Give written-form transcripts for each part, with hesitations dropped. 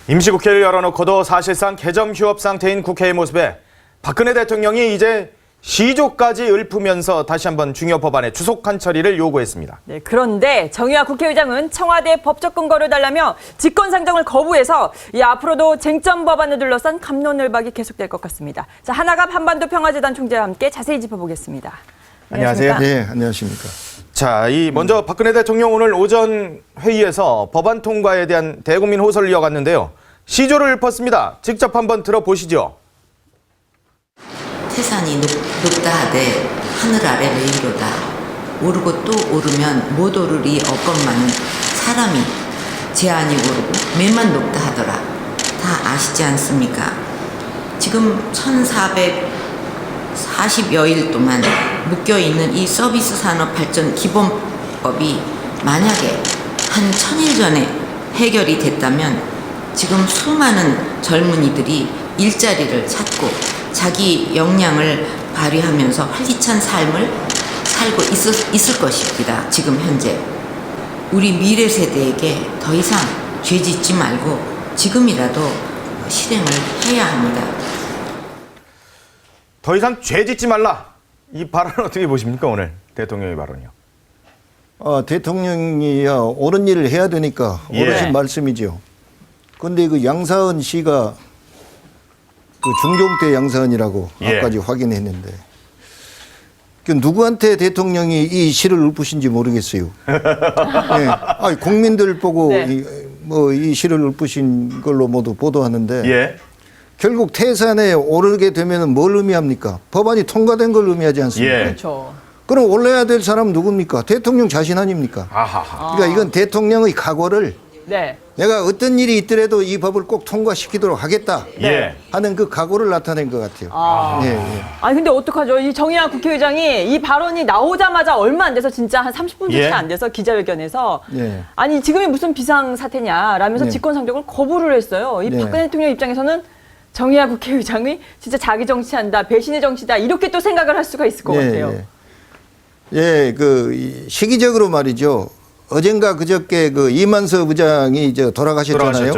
임시국회를 열어놓고도 사실상 개점 휴업 상태인 국회의 모습에 박근혜 대통령이 이제 시조까지 읊으면서 다시 한번 중요 법안의 주속한 처리를 요구했습니다. 네, 그런데 정의화 국회의장은 청와대 법적 근거를 달라며 직권상정을 거부해서 앞으로도 쟁점 법안을 둘러싼 갑론을박이 계속될 것 같습니다. 자, 한아갑 한반도 평화재단 총재와 함께 자세히 짚어보겠습니다. 안녕하세요. 네, 안녕하십니까. 자, 먼저 박근혜 대통령 오늘 오전 회의에서 법안 통과에 대한 대국민 호소를 이어갔는데요. 시조를 읊었습니다. 직접 한번 들어보시죠. 태산이 높다 하되 하늘 아래 메이로다. 오르고 또 오르면 못 오르리 없건만은 사람이 제한이 오르고 맨만 높다 하더라. 다 아시지 않습니까? 지금 1440여일 동안 묶여있는 이 서비스 산업 발전 기본법이 만약에 한 1000일 전에 해결이 됐다면 지금 수많은 젊은이들이 일자리를 찾고 자기 역량을 발휘하면서 활기찬 삶을 살고 있을 것입니다. 지금 현재. 우리 미래 세대에게 더 이상 죄 짓지 말고 지금이라도 실행을 해야 합니다. 더 이상 죄 짓지 말라. 이 발언 어떻게 보십니까, 오늘 대통령의 발언이요? 대통령이야 옳은 일을 해야 되니까 옳으신 말씀이죠. 그런데 그 양사은 씨가 그 중종대 양사은이라고 아까지 확인했는데 그 누구한테 대통령이 이 시를 읊으신지 모르겠어요. 네. 국민들 보고 이 시를 읊으신 걸로 모두 보도하는데 결국 태산에 오르게 되면 뭘 의미합니까? 법안이 통과된 걸 의미하지 않습니까? 그렇죠. 그럼 올라야 될 사람은 누굽니까? 대통령 자신 아닙니까? 그러니까 이건 대통령의 각오를 내가 어떤 일이 있더라도 이 법을 꼭 통과시키도록 하겠다 하는 그 각오를 나타낸 것 같아요. 아니 근데 어떡하죠? 이 정의화 국회의장이 이 발언이 나오자마자 얼마 안 돼서 진짜 한 30분도 채 안 돼서 기자회견에서 아니 지금이 무슨 비상사태냐라면서 직권상정을 거부를 했어요. 이 박근혜 대통령 입장에서는 정의화 국회의장이 진짜 자기 정치한다, 배신의 정치다 이렇게 또 생각을 할 수가 있을 것 같아요. 그 시기적으로 말이죠. 어젠가 그저께 그 이만석 의장이 돌아가셨잖아요.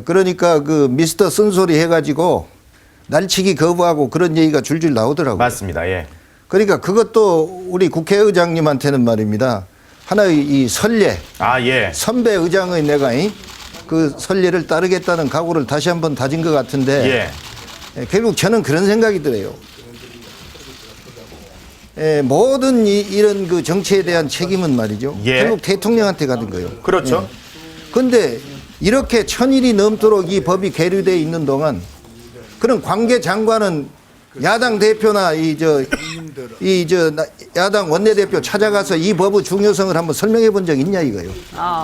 그러니까 그 미스터 쓴소리 해가지고 날치기 거부하고 그런 얘기가 줄줄 나오더라고요. 맞습니다. 그러니까 그것도 우리 국회의장님한테는 말입니다. 하나의 이 선례. 선배 의장의 내가 그 선례를 따르겠다는 각오를 다시 한번 다진 것 같은데 결국 저는 그런 생각이 들어요. 모든 이런 그 정치에 대한 책임은 말이죠. 결국 대통령한테 가는 거예요. 그렇죠. 그런데 이렇게 1000일이 넘도록 이 법이 계류되어 있는 동안 그런 관계 장관은 야당 대표나 야당 원내대표 찾아가서 이 법의 중요성을 한번 설명해 본 적 있냐 이거예요.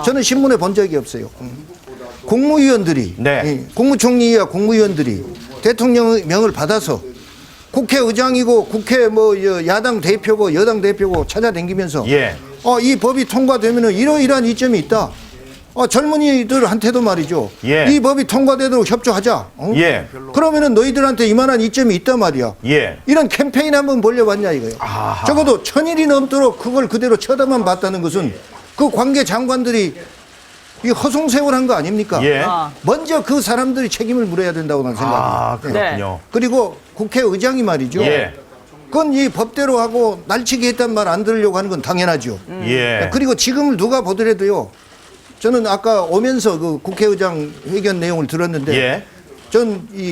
저는 신문에 본 적이 없어요. 국무위원들이 국무총리와 국무위원들이 대통령의 명을 받아서 국회의장이고 국회 야당 대표고 여당 대표고 찾아다니면서 이 법이 통과되면 이러이러한 이점이 있다. 젊은이들한테도 말이죠. 이 법이 통과되도록 협조하자. 그러면은 너희들한테 이만한 이점이 있단 말이야. 이런 캠페인 한번 벌려봤냐 이거예요. 적어도 1000일이 넘도록 그걸 그대로 쳐다만 봤다는 것은 그 관계 장관들이 이 허송세월한 거 아닙니까? 먼저 그 사람들이 책임을 물어야 된다고 나는 생각합니다. 그렇군요. 그리고 국회의장이 말이죠. 그건 이 법대로 하고 날치기 했단 말 안 들으려고 하는 건 당연하죠. 그리고 지금을 누가 보더라도요. 저는 아까 오면서 그 국회의장 회견 내용을 들었는데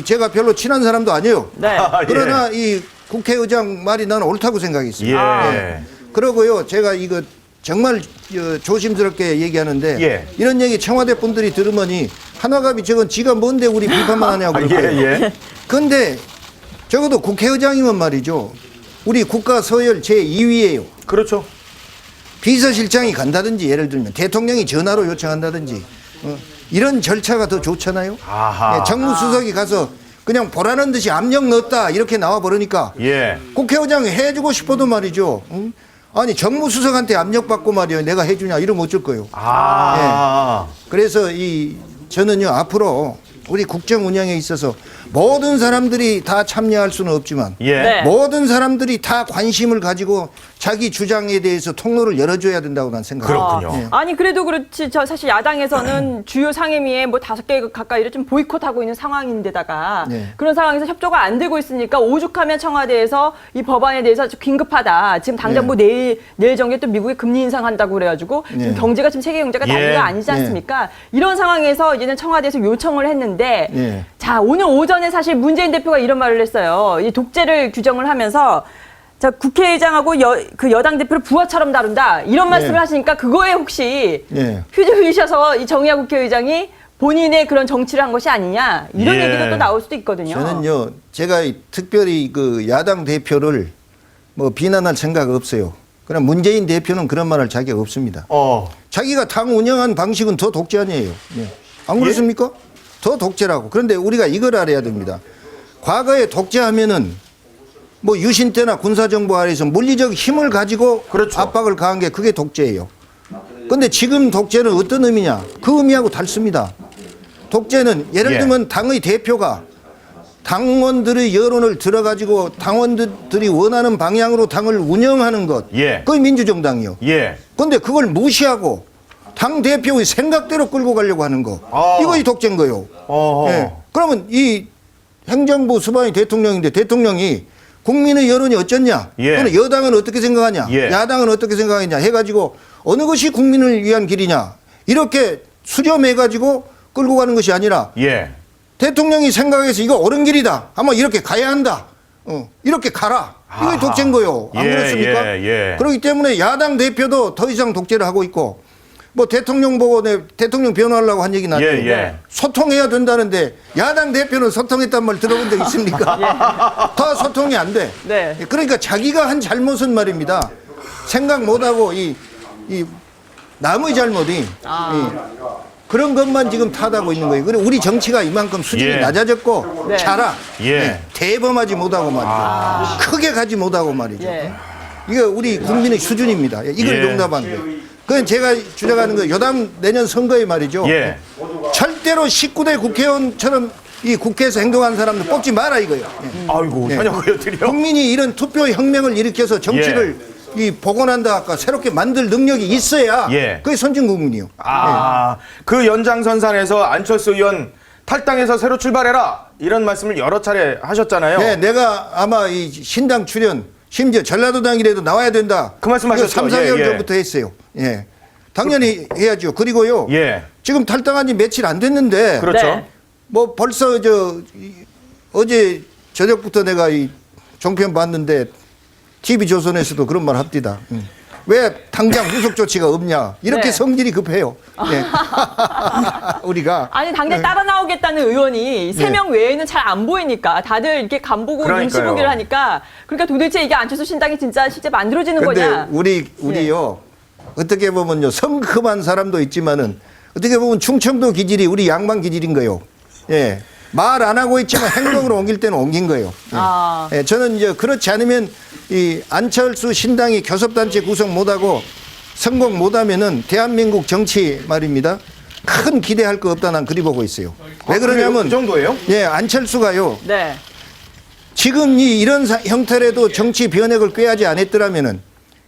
제가 별로 친한 사람도 아니에요. 그러나 이 국회의장 말이 나는 옳다고 생각했습니다. 그러고요. 제가 이거 정말 조심스럽게 얘기하는데 이런 얘기 청와대 분들이 들으면이 한아갑이 저건 지가 뭔데 우리 비판만 하냐고 그럴 거예요. 그런데 적어도 국회의장이면 말이죠. 우리 국가 서열 제2위예요. 그렇죠. 비서실장이 간다든지 예를 들면 대통령이 전화로 요청한다든지 이런 절차가 더 좋잖아요. 정무수석이 가서 그냥 보라는 듯이 압력 넣었다 이렇게 나와 버리니까 국회의장이 해주고 싶어도 말이죠. 아니 정무수석한테 압력받고 말이에요. 내가 해주냐 이러면 어쩔 거예요. 그래서 저는요 앞으로 우리 국정 운영에 있어서 모든 사람들이 다 참여할 수는 없지만 모든 사람들이 다 관심을 가지고 자기 주장에 대해서 통로를 열어줘야 된다고 난 생각합니다. 그렇군요. 아니 그래도 그렇지 저 사실 야당에서는 주요 상임위에 뭐 5개 가까이를 좀 보이콧하고 있는 상황인데다가 그런 상황에서 협조가 안 되고 있으니까 오죽하면 청와대에서 이 법안에 대해서 좀 긴급하다. 지금 당장 뭐 내일 정도에 또 미국이 금리 인상한다고 그래가지고 지금 경제가 지금 세계 경제가 난리가 아니지 않습니까? 이런 상황에서 이제는 청와대에서 요청을 했는데 자 오늘 오전에 사실 문재인 대표가 이런 말을 했어요. 이 독재를 규정을 하면서. 자, 국회의장하고 그 여당 대표를 부하처럼 다룬다. 이런 말씀을 하시니까 그거에 혹시 휘둘리셔서 이 정의화 국회의장이 본인의 그런 정치를 한 것이 아니냐. 이런 얘기도 또 나올 수도 있거든요. 저는요, 제가 특별히 그 야당 대표를 뭐 비난할 생각 없어요. 그러나 문재인 대표는 그런 말 할 자격 없습니다. 자기가 당 운영한 방식은 더 독재 아니에요. 안 그렇습니까? 더 독재라고. 그런데 우리가 이걸 알아야 됩니다. 과거에 독재하면은 뭐 유신 때나 군사정부 아래에서 물리적 힘을 가지고 압박을 가한 게 그게 독재예요. 그런데 지금 독재는 어떤 의미냐? 그 의미하고 다릅니다. 독재는 예를 들면 당의 대표가 당원들의 여론을 들어가지고 당원들이 원하는 방향으로 당을 운영하는 것. 그게 민주정당이요. 그런데 그걸 무시하고 당 대표의 생각대로 끌고 가려고 하는 거. 이것이 독재인 거예요. 그러면 이 행정부 수반이 대통령인데 대통령이 국민의 여론이 어쩌냐? 또는 여당은 어떻게 생각하냐? 야당은 어떻게 생각하냐? 해가지고 어느 것이 국민을 위한 길이냐? 이렇게 수렴해가지고 끌고 가는 것이 아니라 대통령이 생각해서 이거 옳은 길이다. 아마 이렇게 가야 한다. 이렇게 가라. 이게 독재인 거예요. 안 그렇습니까? 그렇기 때문에 야당 대표도 더 이상 독재를 하고 있고 뭐 대통령 보고 대통령 변호하려고 한 얘기 나왔는데 소통해야 된다는데 야당 대표는 소통했단 말 들어본 적 있습니까? 더 소통이 안 돼. 그러니까 자기가 한 잘못은 말입니다. 생각 못하고 이 남의 잘못이 그런 것만 지금 탓하고 있는 거예요. 그리고 우리 정치가 이만큼 수준이 낮아졌고 자라 대범하지 못하고 말이죠. 크게 가지 못하고 말이죠. 이거 우리 국민의 수준입니다. 이걸 용납한 거예요. 그건 제가 주장하는 거 여당 내년 선거에 말이죠. 절대로 19대 국회의원처럼 이 국회에서 행동하는 사람들 뽑지 마라 이거예요. 아이고 현역의원들이요. 국민이 이런 투표 혁명을 일으켜서 정치를 이 복원한다 아까 새롭게 만들 능력이 있어야 그게 선진국민이요. 그 연장선상에서 안철수 의원 탈당해서 새로 출발해라 이런 말씀을 여러 차례 하셨잖아요. 네, 내가 아마 이 신당 출연 심지어 전라도당이라도 나와야 된다. 그 말씀하셨죠. 3, 4개월 전부터 했어요. 당연히 해야죠. 그리고요. 지금 탈당한 지 며칠 안 됐는데 뭐 벌써 어제 저녁부터 내가 이 종편 봤는데 TV조선에서도 그런 말 합디다. 왜 당장 후속 조치가 없냐. 이렇게 성질이 급해요. 우리가. 아니 당장 따라 나오겠다는 의원이 3명 외에는 잘 안 보이니까 다들 이렇게 간보고 눈치 보기를 하니까 그러니까 도대체 이게 안철수 신당이 진짜 실제 만들어지는 거냐. 우리요. 어떻게 보면요. 성급한 사람도 있지만은 어떻게 보면 충청도 기질이 우리 양반 기질인 거예요. 말 안 하고 있지만 행동으로 옮길 때는 옮긴 거예요. 저는 이제 그렇지 않으면 이 안철수 신당이 교섭단체 구성 못하고 성공 못하면은 대한민국 정치 말입니다. 큰 기대할 거 없다 난 그리 보고 있어요. 왜 그러냐면 그 정도예요? 안철수가요. 지금 이런 형태라도 정치 변혁을 꾀하지 않았더라면은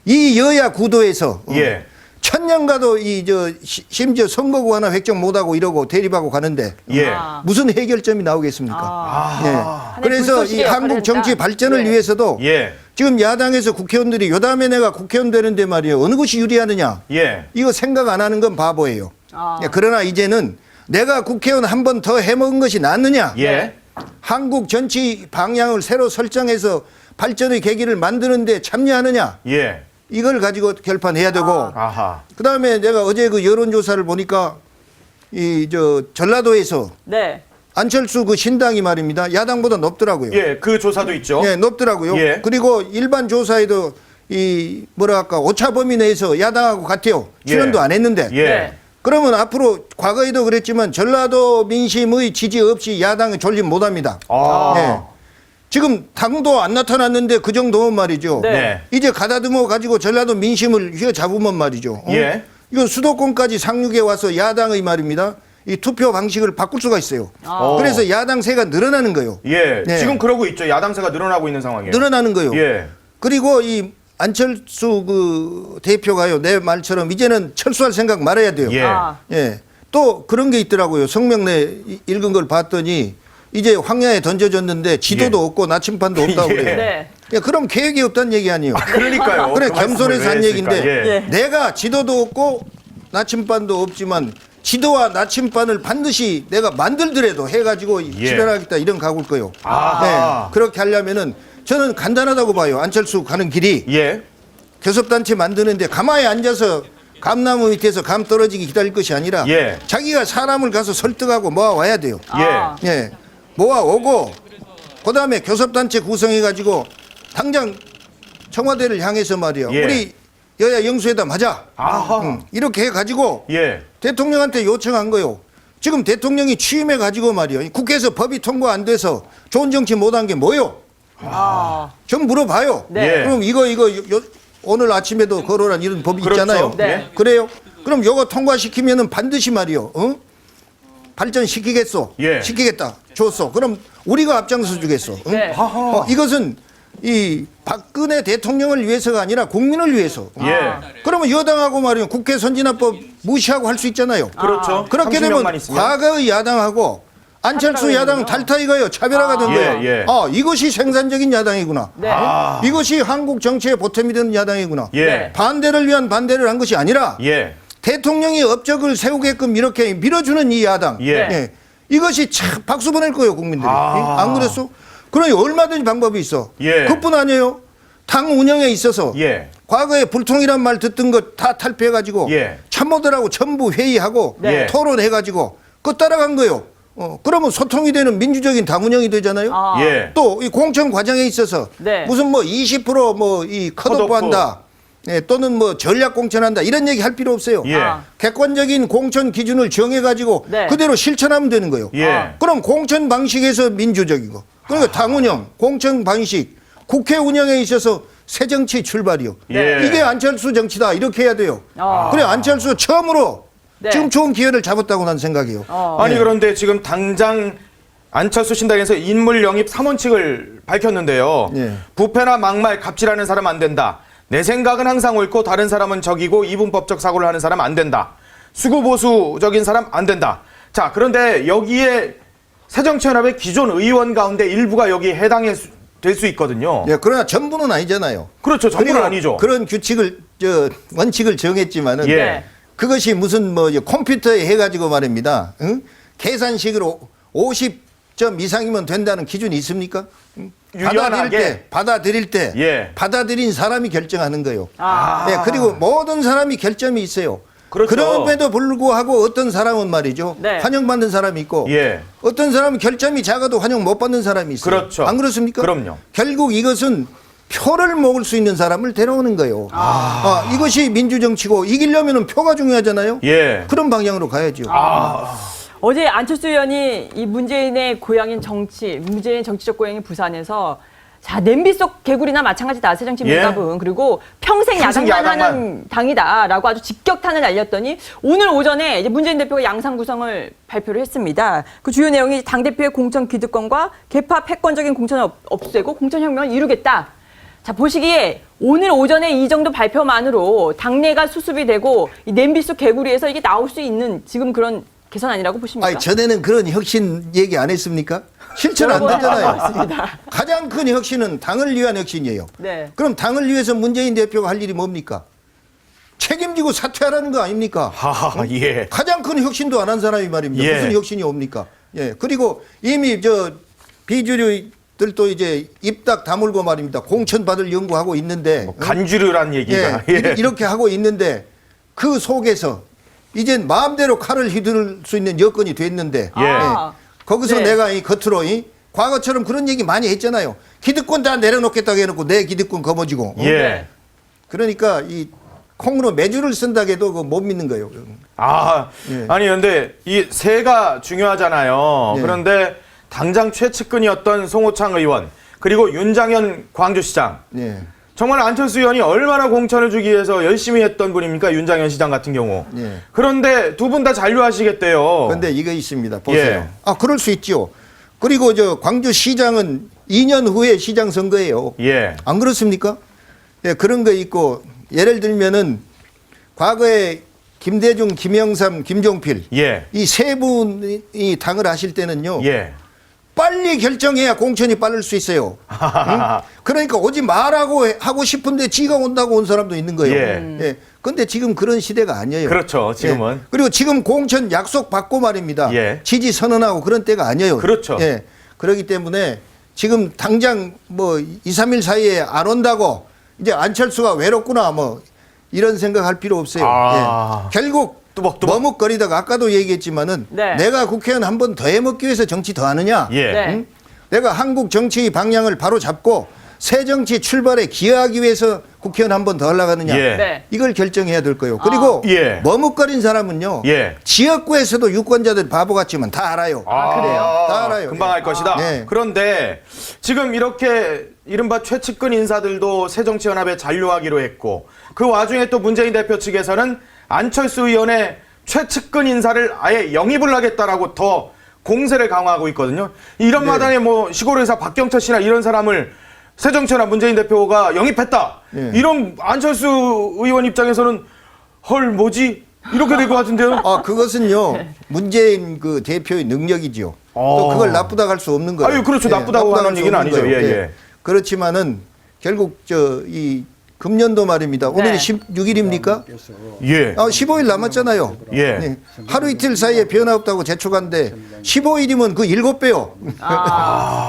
이 여야 구도에서 천년가도 심지어 선거구 하나 획정 못하고 이러고 대립하고 가는데 무슨 해결점이 나오겠습니까? 그래서 이 한국 정치 발전을 위해서도 지금 야당에서 국회의원들이 요다음에 내가 국회의원 되는데 말이에요. 어느 것이 유리하느냐? 이거 생각 안 하는 건 바보예요. 그러나 이제는 내가 국회의원 한 번 더 해먹은 것이 낫느냐? 한국 정치 방향을 새로 설정해서 발전의 계기를 만드는 데 참여하느냐? 이걸 가지고 결판해야 되고 그다음에 내가 어제 그 여론조사를 보니까 전라도에서 안철수 그 신당이 말입니다. 야당보다 높더라고요. 그 조사도 있죠. 높더라고요. 그리고 일반 조사에도 오차 범위 내에서 야당하고 같아요. 출연도 안 했는데. 그러면 앞으로 과거에도 그랬지만 전라도 민심의 지지 없이 야당은 존립 못합니다. 지금 당도 안 나타났는데 그 정도면 말이죠. 이제 가다듬어 가지고 전라도 민심을 휘어잡으면 말이죠. 이건 수도권까지 상륙해 와서 야당의 말입니다. 이 투표 방식을 바꿀 수가 있어요. 그래서 야당세가 늘어나는 거예요. 지금 그러고 있죠. 야당세가 늘어나고 있는 상황이에요. 늘어나는 거예요. 그리고 이 안철수 그 대표가요, 내 말처럼 이제는 철수할 생각 말아야 돼요. 예. 예. 또 그런 게 있더라고요. 성명내 읽은 걸 봤더니 이제 황야에 던져졌는데 지도도 예. 없고 나침반도 없다고 예. 그래요. 네. 야, 그럼 계획이 없다는 얘기 아니에요. 그러니까요. 그래, 그 말씀을 겸손해서 한 왜 얘기인데 했을까? 예. 예. 내가 지도도 없고 나침반도 없지만 지도와 나침반을 반드시 내가 만들더라도 해가지고 실현하겠다 이런 각오일 거예요. 아하. 네, 그렇게 하려면은 저는 간단하다고 봐요. 안철수 가는 길이 예. 교섭단체 만드는데 가만히 앉아서 감나무 밑에서 감 떨어지기 기다릴 것이 아니라 예. 자기가 사람을 가서 설득하고 모아와야 돼요. 아. 예, 모아오고 그다음에 교섭단체 구성해가지고 당장 청와대를 향해서 말이요. 예. 우리 여야 영수회담 하자. 아하. 이렇게 해가지고 예. 대통령한테 요청한 거요. 지금 대통령이 취임해가지고 말이요. 국회에서 법이 통과 안 돼서 좋은 정치 못한 게 뭐요? 아. 좀 물어봐요. 네. 예. 그럼 이거 오늘 아침에도 거론한 이런 법이 그렇죠. 있잖아요. 네. 그래요? 그럼 이거 통과시키면은 반드시 말이요. 어? 발전시키겠소. 예. 시키겠다. 줬어. 그럼 우리가 앞장서 주겠어. 응? 네. 이것은 이 박근혜 대통령을 위해서가 아니라 국민을 위해서. 예. 그러면 여당하고 말이요. 국회 선진화법 무시하고 할 수 있잖아요. 그렇죠. 그렇게 되면 30명만 있으면. 과거의 야당하고 안철수 차별화가 야당 되는군요. 탈타이가요. 차별화가 된 예, 거예요. 예. 이것이 생산적인 야당이구나. 네. 이것이 한국 정치의 보탬이 되는 야당이구나. 예. 네. 반대를 위한 반대를 한 것이 아니라 예. 대통령이 업적을 세우게끔 이렇게 밀어주는 이 야당. 예. 이것이 참 박수 보낼 거예요, 국민들이. 아. 안 그랬어? 그러니 얼마든지 방법이 있어. 예. 그뿐 아니에요. 당 운영에 있어서 예. 과거에 불통이란 말 듣던 거 다 탈피해가지고 예. 참모들하고 전부 회의하고 네. 토론해가지고 그거 따라간 거예요. 그러면 소통이 되는 민주적인 당 운영이 되잖아요. 아. 예. 또 이 공천 과정에 있어서 네. 무슨 뭐 20% 뭐 이 컷오프 컷오프. 한다. 예, 또는 뭐 전략 공천한다 이런 얘기 할 필요 없어요. 예. 아. 객관적인 공천 기준을 정해가지고 네. 그대로 실천하면 되는 거예요. 예. 그럼 공천 방식에서 민주적인 거. 그러니까 당 운영, 공천 방식, 국회 운영에 있어서 새 정치 출발이요. 예. 이게 안철수 정치다 이렇게 해야 돼요. 그래 안철수 처음으로 네. 지금 좋은 기회를 잡았다고 난 생각해요. 아니 그런데 지금 당장 안철수 신당에서 인물 영입 삼원칙을 밝혔는데요. 예. 부패나 막말, 갑질하는 사람 안 된다. 내 생각은 항상 옳고 다른 사람은 적이고 이분법적 사고를 하는 사람 안 된다. 수구보수적인 사람 안 된다. 자, 그런데 여기에 새정치연합의 기존 의원 가운데 일부가 여기 해당될 수 있거든요. 예, 그러나 전부는 아니잖아요. 그렇죠. 전부는 그리고 아니죠. 그런 규칙을 원칙을 정했지만은 네. 그것이 무슨 뭐 컴퓨터에 해가지고 말입니다. 응? 계산식으로 50점 이상이면 된다는 기준이 있습니까? 응? 유연하게. 받아들일 때 예. 받아들인 사람이 결정하는 거예요. 아. 예, 그리고 모든 사람이 결점이 있어요. 그렇죠. 그럼에도 불구하고 어떤 사람은 말이죠. 네. 환영받는 사람이 있고 예. 어떤 사람은 결점이 작아도 환영 못 받는 사람이 있어요. 그렇죠. 안 그렇습니까? 그럼요. 결국 이것은 표를 먹을 수 있는 사람을 데려오는 거예요. 이것이 민주정치고 이기려면 표가 중요하잖아요. 예. 그런 방향으로 가야죠. 어제 안철수 의원이 이 문재인의 고향인 문재인 정치적 고향인 부산에서 자, 냄비 속 개구리나 마찬가지다. 새정치 예. 민갑은. 그리고 평생 평생 야당만 야당만. 하는 당이다라고 아주 직격탄을 날렸더니 오늘 오전에 이제 문재인 대표가 양상 구성을 발표를 했습니다. 그 주요 내용이 당대표의 공천 기득권과 개파 패권적인 공천을 없애고 공천혁명을 이루겠다. 자, 보시기에 오늘 오전에 이 정도 발표만으로 당내가 수습이 되고 이 냄비 속 개구리에서 이게 나올 수 있는 지금 그런 개선 아니라고 보십니까? 아니, 전에는 그런 혁신 얘기 안 했습니까? 실천 안 되잖아요. 맞습니다. 가장 큰 혁신은 당을 위한 혁신이에요. 네. 그럼 당을 위해서 문재인 대표가 할 일이 뭡니까? 책임지고 사퇴하라는 거 아닙니까? 하하, 예. 가장 큰 혁신도 안 한 사람이 말입니다. 예. 무슨 혁신이 옵니까? 예. 그리고 이미 비주류들도 이제 입닥 다물고 말입니다. 공천 받을 연구하고 있는데. 간주류란 얘기가. 예. 이렇게 하고 있는데 그 속에서 이젠 마음대로 칼을 휘두를 수 있는 여건이 됐는데. 아. 거기서 네. 내가 겉으로 과거처럼 그런 얘기 많이 했잖아요. 기득권 다 내려놓겠다고 해놓고 내 기득권 거머쥐고. 예. 네. 그러니까 이 콩으로 매주를 쓴다고 해도 그거 못 믿는 거예요. 예. 아니 근데 이 세가 중요하잖아요. 예. 그런데 당장 최측근이었던 송호창 의원 그리고 윤장현 광주시장 예. 정말 안철수 의원이 얼마나 공천을 주기 위해서 열심히 했던 분입니까? 윤장현 시장 같은 경우. 예. 그런데 두 분 다 잔류하시겠대요. 그런데 이거 있습니다. 보세요. 예. 그럴 수 있죠. 그리고 광주시장은 2년 후에 시장 선거예요. 예. 안 그렇습니까? 예, 그런 거 있고 예를 들면은 과거에 김대중, 김영삼, 김종필 예. 이 세 분이 당을 하실 때는요. 예. 빨리 결정해야 공천이 빠를 수 있어요. 응? 그러니까 오지 말라고 하고 싶은데 지가 온다고 온 사람도 있는 거예요. 예. 근데 지금 그런 시대가 아니에요. 그렇죠. 지금은. 예. 그리고 지금 공천 약속 받고 말입니다. 예. 지지 선언하고 그런 때가 아니에요. 그렇죠. 예. 그렇기 때문에 지금 당장 뭐 2, 3일 사이에 안 온다고 이제 안철수가 외롭구나 뭐 이런 생각할 필요 없어요. 아. 예. 결국 뚜벅뚜벅. 머뭇거리다가 아까도 얘기했지만은 네. 내가 국회의원 한 번 더 해먹기 위해서 정치 더 하느냐? 예. 네. 응? 내가 한국 정치 방향을 바로 잡고 새 정치 출발에 기여하기 위해서 국회의원 한 번 더 하려고 하느냐? 예. 네. 이걸 결정해야 될 거예요. 그리고 예. 머뭇거린 사람은요. 예. 지역구에서도 유권자들 바보 같지만 다 알아요. 그래요? 다 알아요. 금방 알 것이다. 네. 그런데 지금 이렇게 이른바 최측근 인사들도 새정치연합에 잔류하기로 했고 그 와중에 또 문재인 대표 측에서는 안철수 의원의 최측근 인사를 아예 영입을 하겠다라고 더 공세를 강화하고 있거든요. 이런 네. 마당에 뭐 시골의사 박경철 씨나 이런 사람을 새정치연합 문재인 대표가 영입했다. 네. 이런 안철수 의원 입장에서는 헐 뭐지? 이렇게 될 것 같은데요. 그것은요. 문재인 그 대표의 능력이죠. 또 그걸 나쁘다고 할 수 없는 거예요. 아유, 그렇죠. 나쁘다고 하는 할수 얘기는 없는 아니죠. 거예요. 예, 예. 그렇지만은 결국 이 금년도 말입니다. 오늘이 네. 16일입니까? 예. 15일 남았잖아요. 예. 네. 하루 이틀 사이에 변화 없다고 재촉한데 15일이면 그 7배요.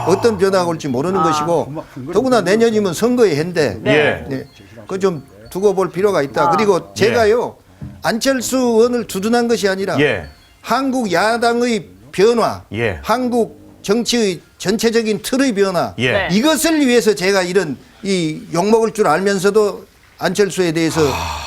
어떤 변화가 올지 모르는 것이고 더구나 내년이면 선거의 해인데 예. 네. 그거 좀 두고 볼 필요가 있다. 그리고 제가요. 안철수 의원을 두둔한 것이 아니라 예. 한국 야당의 변화, 예. 한국 정치의 전체적인 틀의 변화 예. 네. 이것을 위해서 제가 이런 이 욕먹을 줄 알면서도 안철수에 대해서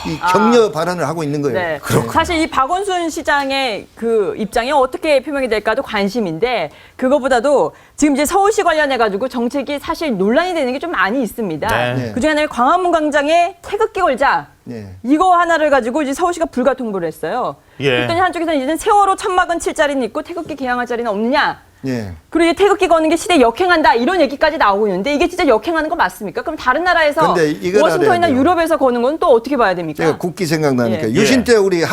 이 격려 발언을 하고 있는 거예요. 네. 사실 이 박원순 시장의 그 입장이 어떻게 표명이 될까도 관심인데 그거보다도 지금 이제 서울시 관련해 가지고 정책이 사실 논란이 되는 게 좀 많이 있습니다. 네. 그중에 하나는 광화문 광장에 태극기 걸자. 네. 이거 하나를 가지고 이제 서울시가 불가 통보를 했어요. 예. 그랬더니 한쪽에서는 이제는 세월호 천막은 칠 자리는 있고 태극기 개항할 자리는 없느냐. 예. 그리고 이제 태극기 거는 게 시대에 역행한다 이런 얘기까지 나오고 있는데 이게 진짜 역행하는 거 맞습니까? 그럼 다른 나라에서 근데 이걸 워싱턴이나 알아야 돼요. 유럽에서 거는 건 또 어떻게 봐야 됩니까? 제가 국기 생각나니까 예. 유신 때 우리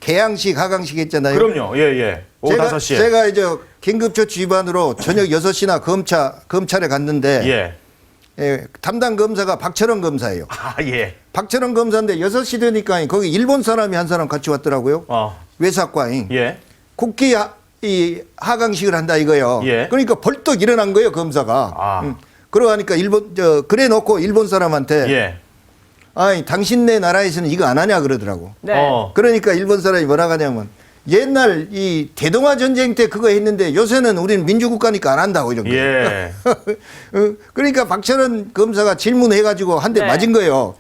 개항식 하강식 했잖아요. 그럼요. 예, 예. 오후 5시에. 제가 이제 긴급조치 위반으로 저녁 6시나 검찰에 갔는데 예. 예, 담당 검사가 박철원 검사예요. 예. 박철원 검사인데 6시 되니까 거기 일본 사람이 한 사람 같이 왔더라고요. 외사과잉. 예. 국기 이 하강식을 한다 이거요. 예. 그러니까 벌떡 일어난 거예요 검사가. 그러니까 그래 놓고 일본 사람한테 예. 아니 당신네 나라에서는 이거 안 하냐 그러더라고. 네. 그러니까 일본 사람이 뭐라고 하냐면 옛날 이 대동아 전쟁 때 그거 했는데 요새는 우리는 민주국가니까 안 한다고 이런 거예요. 예. 그러니까 박철원 검사가 질문해가지고 한 대 네. 맞은 거예요.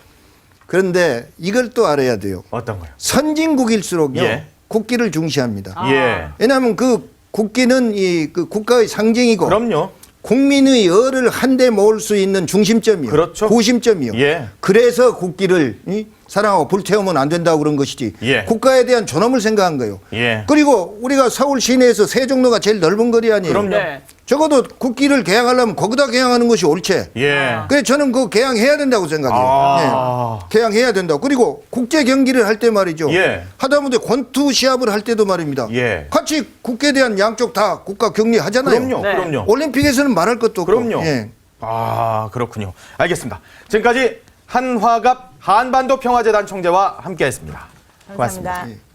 그런데 이걸 또 알아야 돼요. 어떤 거요? 선진국일수록요 예. 국기를 중시합니다. 예. 왜냐하면 그 국기는 그 국가의 상징이고 그럼요. 국민의 열을 한데 모을 수 있는 중심점이요. 그렇죠. 고심점이요. 예. 그래서 국기를 사랑하고 불태우면 안 된다고 그런 것이지. 예. 국가에 대한 존엄을 생각한 거예요. 예. 그리고 우리가 서울 시내에서 세종로가 제일 넓은 거리 아니에요. 그럼요. 네. 적어도 국기를 개항하려면 거기다 개항하는 것이 옳지. 예. 그래서 저는 그 개항해야 된다고 생각해요. 아. 예. 개항해야 된다고. 그리고 국제 경기를 할 때 말이죠. 예. 하다못해 권투 시합을 할 때도 말입니다. 예. 같이 국기에 대한 양쪽 다 국가 격리하잖아요. 그럼요. 네. 그럼요. 올림픽에서는 말할 것도 없고. 그럼요. 예. 그렇군요. 알겠습니다. 지금까지 한화갑 한반도 평화재단 총재와 함께했습니다. 고맙습니다. 감사합니다. 예.